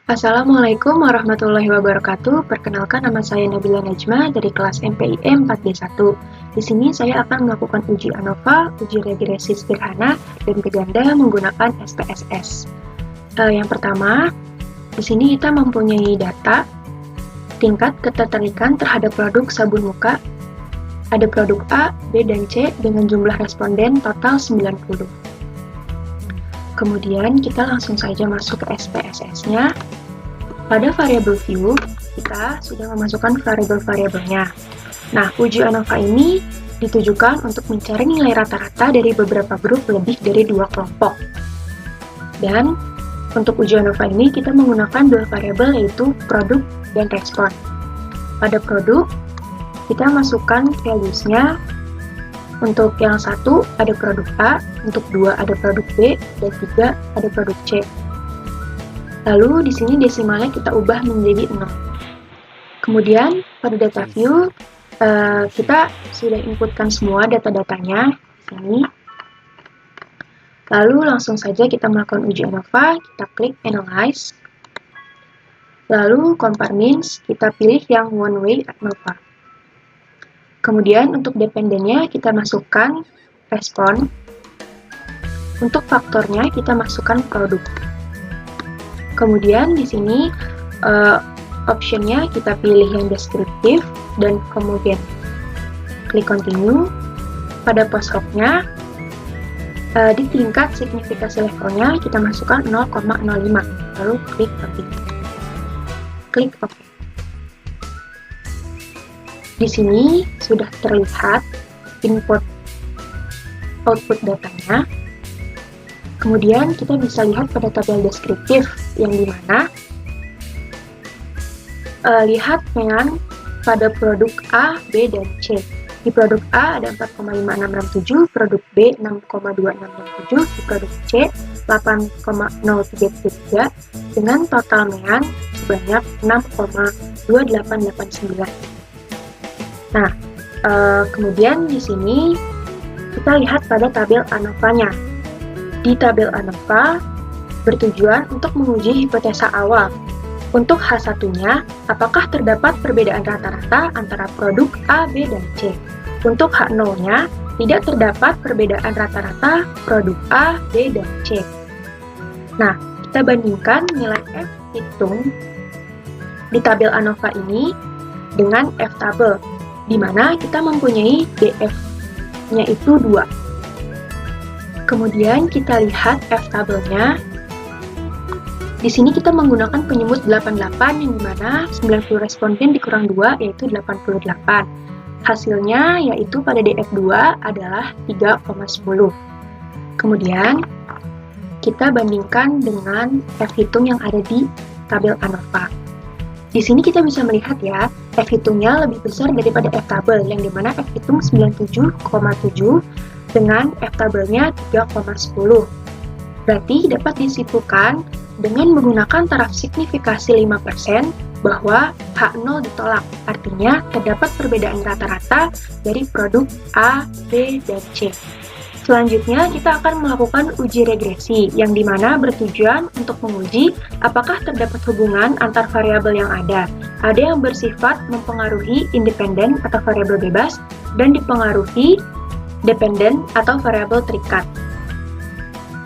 Assalamualaikum warahmatullahi wabarakatuh. Perkenalkan, nama saya Nabila Najma dari kelas MPIM 4B1. Di sini saya akan melakukan uji ANOVA, uji regresi sederhana dan berganda menggunakan SPSS. Yang pertama, di sini kita mempunyai data tingkat ketertarikan terhadap produk sabun muka. Ada produk A, B, dan C dengan jumlah responden total 90. Kemudian kita langsung saja masuk ke SPSS-nya. Pada variabel view, kita sudah memasukkan variabel-variabelnya. Nah, uji ANOVA ini ditujukan untuk mencari nilai rata-rata dari beberapa grup lebih dari 2 kelompok. Dan untuk uji ANOVA ini kita menggunakan 2 variabel, yaitu produk dan respon. Pada produk, kita masukkan values-nya. Untuk yang 1 ada produk A, untuk 2 ada produk B, dan 3 ada produk C. Lalu di sini desimalnya kita ubah menjadi 0. Kemudian pada data view kita sudah inputkan semua data-datanya di sini. Lalu langsung saja kita melakukan uji ANOVA, kita klik Analyze. Lalu Compare Means, kita pilih yang One Way ANOVA. Kemudian untuk dependennya kita masukkan respon. Untuk faktornya kita masukkan produk. Kemudian di sini optionnya kita pilih yang deskriptif dan kemudian klik continue. Pada post hoc-nya di tingkat signifikasi levelnya kita masukkan 0,05, lalu klik continue. Klik OK. Di sini sudah terlihat input output datanya. Kemudian kita bisa lihat pada tabel deskriptif yang dimana lihat dengan pada produk A, B, dan C. Di produk A ada 4,5667, produk B 6,2667, di produk C 8,033 dengan total mean sebanyak 6,2889. Nah, kemudian di sini kita lihat pada tabel ANOVA-nya. Di tabel ANOVA bertujuan untuk menguji hipotesa awal. Untuk H1-nya, apakah terdapat perbedaan rata-rata antara produk A, B, dan C. Untuk H0-nya, tidak terdapat perbedaan rata-rata produk A, B, dan C. Nah, kita bandingkan nilai F hitung di tabel ANOVA ini dengan F tabel, di mana kita mempunyai DF-nya itu 2. Kemudian kita lihat F tabelnya. Di sini kita menggunakan penyebut 88 yang dimana 90 responden dikurang 2 yaitu 88. Hasilnya yaitu pada DF2 adalah 3,10. Kemudian kita bandingkan dengan F hitung yang ada di tabel ANOVA. Di sini kita bisa melihat ya, F hitungnya lebih besar daripada F tabel yang dimana F hitung 97,7 dengan F tabelnya 3,10. Berarti dapat disimpulkan dengan menggunakan taraf signifikasi 5% bahwa H0 ditolak. Artinya terdapat perbedaan rata-rata dari produk A, B, dan C. Selanjutnya kita akan melakukan uji regresi yang dimana bertujuan untuk menguji apakah terdapat hubungan antar variabel yang ada. Ada yang bersifat mempengaruhi independen atau variabel bebas dan dipengaruhi dependen atau variabel terikat.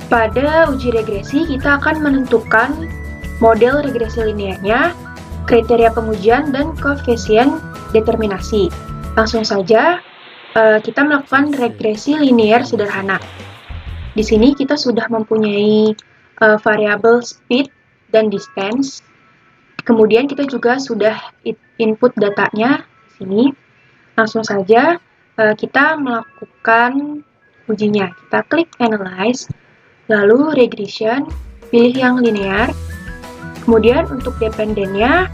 Pada uji regresi, kita akan menentukan model regresi linearnya, kriteria pengujian, dan koefisien determinasi. Langsung saja, kita melakukan regresi linear sederhana. Di sini kita sudah mempunyai variabel speed dan distance. Kemudian kita juga sudah input datanya di sini. Langsung saja, kita melakukan ujinya. Kita klik Analyze, lalu Regression, pilih yang linear. Kemudian untuk dependennya,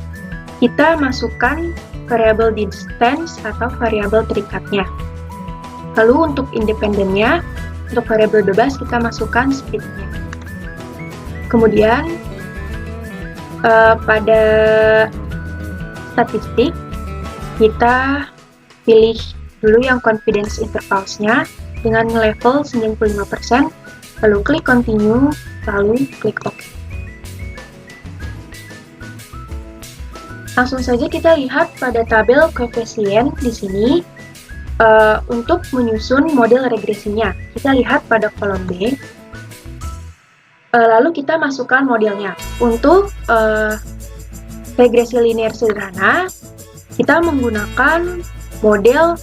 kita masukkan variabel distance atau variabel terikatnya. Lalu untuk independennya, untuk variabel bebas kita masukkan speed-nya. Kemudian pada statistik, kita pilih dulu yang confidence intervals-nya dengan level 95%, lalu klik continue, lalu klik OK. Langsung saja kita lihat pada tabel koefisien di sini untuk menyusun model regresinya. Kita lihat pada kolom B. Lalu kita masukkan modelnya. Untuk regresi linear sederhana, kita menggunakan model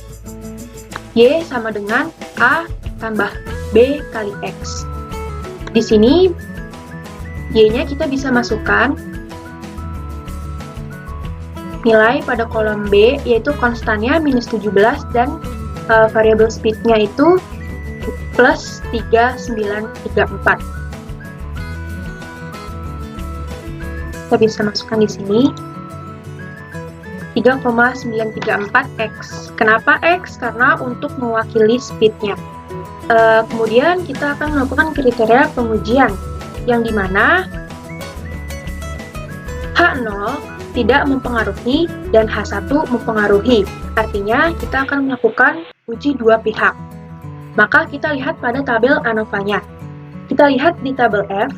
Y sama dengan A tambah B kali X. Di sini, Y-nya kita bisa masukkan nilai pada kolom B, yaitu konstannya minus 17 dan variabel speed-nya itu plus 3934. Kita bisa masukkan di sini 3,934 X. Kenapa X? Karena untuk mewakili speed-nya. Kemudian kita akan melakukan kriteria pengujian, yang dimana H0 tidak mempengaruhi dan H1 mempengaruhi. Artinya, kita akan melakukan uji dua pihak. Maka kita lihat pada tabel ANOVA-nya. Kita lihat di tabel F.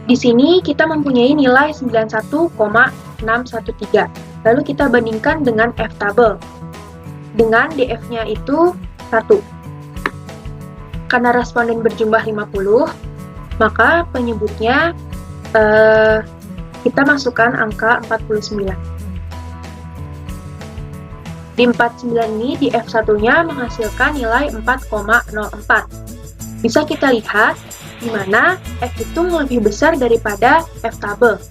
Di sini kita mempunyai nilai 91,613. Lalu kita bandingkan dengan F tabel. Dengan DF-nya itu 1. Karena responden berjumlah 50, maka penyebutnya kita masukkan angka 49. Di 49 ini, di F1-nya menghasilkan nilai 4,04. Bisa kita lihat di mana F hitung lebih besar daripada F tabel.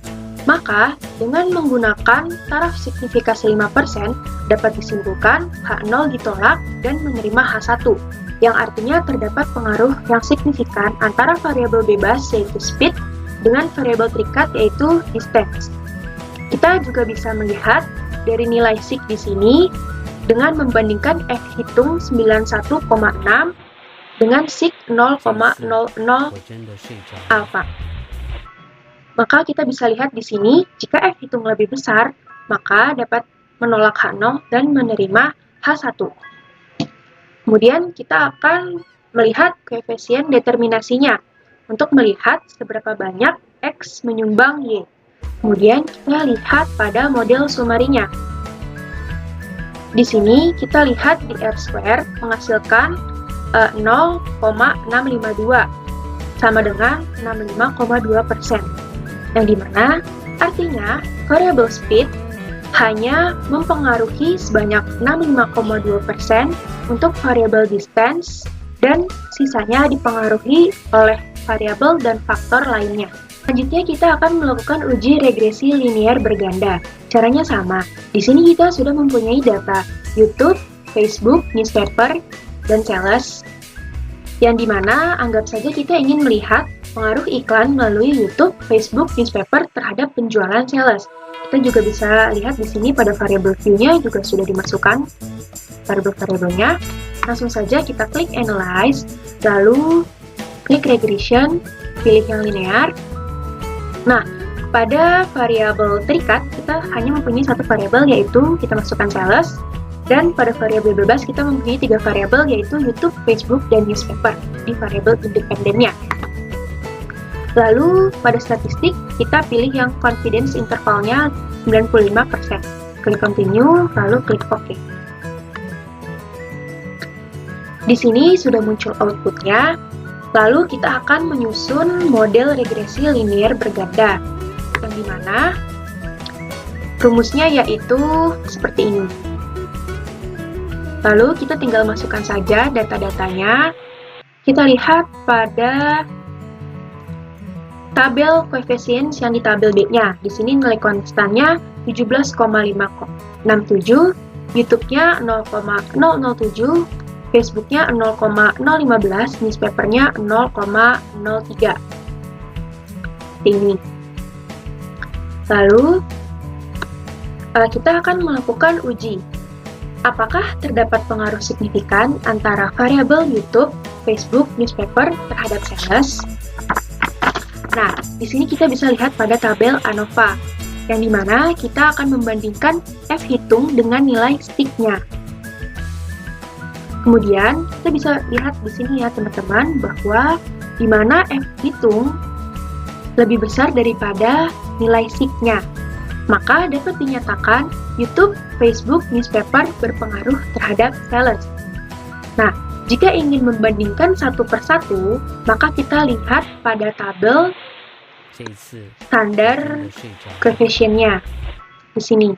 Maka, dengan menggunakan taraf signifikasi 5%, dapat disimpulkan H0 ditolak dan menerima H1, yang artinya terdapat pengaruh yang signifikan antara variabel bebas yaitu speed dengan variabel terikat yaitu distance. Kita juga bisa melihat dari nilai sig di sini dengan membandingkan F hitung 91,6 dengan sig 0,00 alfa. Maka kita bisa lihat di sini, jika F hitung lebih besar, maka dapat menolak H0 dan menerima H1. Kemudian kita akan melihat koefisien determinasinya untuk melihat seberapa banyak X menyumbang Y. Kemudian kita lihat pada model sumarinya. Di sini kita lihat di R² menghasilkan 0,652 sama dengan 65,2%, yang dimana artinya variabel speed hanya mempengaruhi sebanyak 65,2% untuk variabel distance dan sisanya dipengaruhi oleh variabel dan faktor lainnya. Selanjutnya kita akan melakukan uji regresi linear berganda. Caranya sama. Di sini kita sudah mempunyai data YouTube, Facebook, newspaper, dan sales, yang dimana anggap saja kita ingin melihat pengaruh iklan melalui YouTube, Facebook, newspaper terhadap penjualan sales. Kita juga bisa lihat di sini pada variabel view-nya juga sudah dimasukkan variabel-variabelnya. Langsung saja kita klik Analyze, lalu klik Regression, pilih yang linear. Nah, pada variabel terikat kita hanya mempunyai satu variabel, yaitu kita masukkan sales. Dan pada variabel bebas kita mempunyai 3 variabel, yaitu YouTube, Facebook, dan newspaper di variabel independennya. Lalu pada statistik kita pilih yang confidence intervalnya 95%. Klik continue, lalu klik OK. Di sini sudah muncul outputnya. Lalu kita akan menyusun model regresi linear berganda, yang dimana rumusnya yaitu seperti ini. Lalu kita tinggal masukkan saja data-datanya. Kita lihat pada tabel koefisien yang di tabel B-nya. Di sini nilai konstannya 17,567, YouTube-nya 0,007, Facebook-nya 0,015, newspaper-nya 0,03. Ini. Lalu kita akan melakukan uji. Apakah terdapat pengaruh signifikan antara variabel YouTube, Facebook, newspaper terhadap sales? Nah, di sini kita bisa lihat pada tabel ANOVA, yang dimana kita akan membandingkan F hitung dengan nilai stick-nya. Kemudian, kita bisa lihat di sini ya teman-teman, bahwa di mana F hitung lebih besar daripada nilai stick-nya. maka dapat dinyatakan YouTube, Facebook, newspaper berpengaruh terhadap sales. Nah, jika ingin membandingkan satu persatu, maka kita lihat pada tabel standar coefficient-nya. Di sini,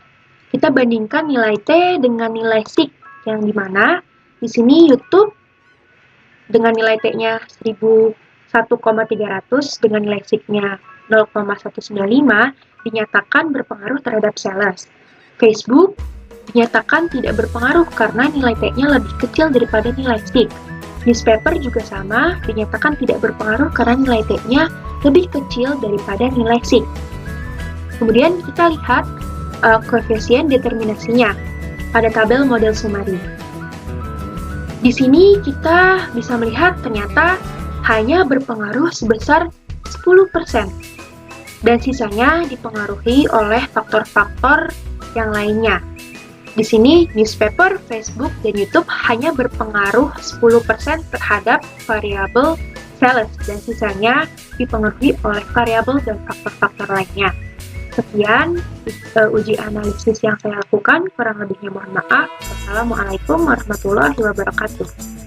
kita bandingkan nilai T dengan nilai SIG, yang dimana di sini YouTube dengan nilai T-nya 1,300 dengan nilai SIG-nya 0,195 dinyatakan berpengaruh terhadap sales. Facebook dinyatakan tidak berpengaruh karena nilai T-nya lebih kecil daripada nilai SIG. Newspaper juga sama, dinyatakan tidak berpengaruh karena nilai T-nya lebih kecil daripada nilai SIG. Kemudian kita lihat koefisien determinasinya pada tabel model summary. Di sini kita bisa melihat ternyata hanya berpengaruh sebesar 10%, dan sisanya dipengaruhi oleh faktor-faktor yang lainnya. Di sini, newspaper, Facebook, dan YouTube hanya berpengaruh 10% terhadap variabel sales, dan sisanya dipengaruhi oleh variabel dan faktor-faktor lainnya. Sekian uji analisis yang saya lakukan, kurang lebihnya mohon maaf. Wassalamualaikum warahmatullahi wabarakatuh.